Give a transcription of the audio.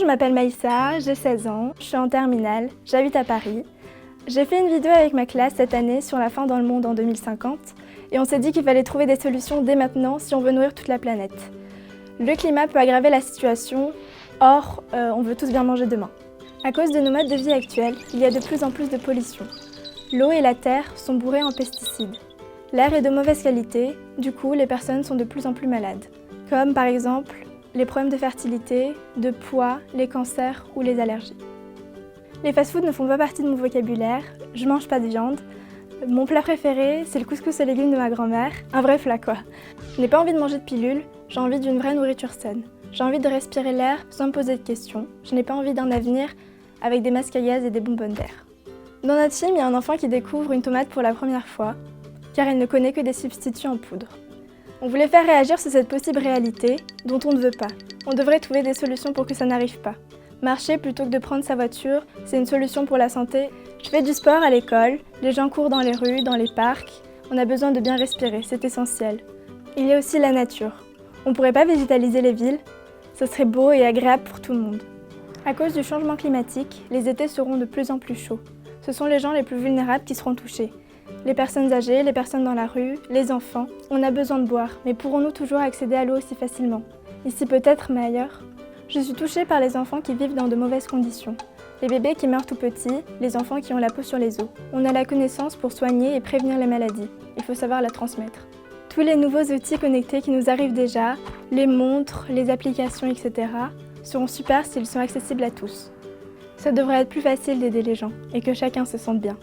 m'appelle Maïssa, j'ai 16 ans, je suis en terminale, j'habite à Paris. J'ai fait une vidéo avec ma classe cette année sur la faim dans le monde en 2050 et on s'est dit qu'il fallait trouver des solutions dès maintenant si on veut nourrir toute la planète. Le climat peut aggraver la situation, or on veut tous bien manger demain. À cause de nos modes de vie actuels, il y a de plus en plus de pollution. L'eau et la terre sont bourrées en pesticides. L'air est de mauvaise qualité, du coup les personnes sont de plus en plus malades. Comme par exemple les problèmes de fertilité, de poids, les cancers ou les allergies. Les fast-foods ne font pas partie de mon vocabulaire, je mange pas de viande. Mon plat préféré, c'est le couscous aux légumes de ma grand-mère, un vrai plat quoi. Je n'ai pas envie de manger de pilules, j'ai envie d'une vraie nourriture saine. J'ai envie de respirer l'air sans me poser de questions. Je n'ai pas envie d'un avenir avec des masques à gaz et des bonbonnes d'air. Dans notre film, il y a un enfant qui découvre une tomate pour la première fois, car il ne connaît que des substituts en poudre. On voulait faire réagir sur cette possible réalité dont on ne veut pas. On devrait trouver des solutions pour que ça n'arrive pas. Marcher plutôt que de prendre sa voiture, c'est une solution pour la santé. Je fais du sport à l'école, les gens courent dans les rues, dans les parcs. On a besoin de bien respirer, c'est essentiel. Il y a aussi la nature. On ne pourrait pas végétaliser les villes, ce serait beau et agréable pour tout le monde. À cause du changement climatique, les étés seront de plus en plus chauds. Ce sont les gens les plus vulnérables qui seront touchés. Les personnes âgées, les personnes dans la rue, les enfants. On a besoin de boire, mais pourrons-nous toujours accéder à l'eau aussi facilement? Ici peut-être, mais ailleurs? Je suis touchée par les enfants qui vivent dans de mauvaises conditions. Les bébés qui meurent tout petits, les enfants qui ont la peau sur les os. On a la connaissance pour soigner et prévenir les maladies. Il faut savoir la transmettre. Tous les nouveaux outils connectés qui nous arrivent déjà, les montres, les applications, etc., seront super s'ils sont accessibles à tous. Ça devrait être plus facile d'aider les gens et que chacun se sente bien.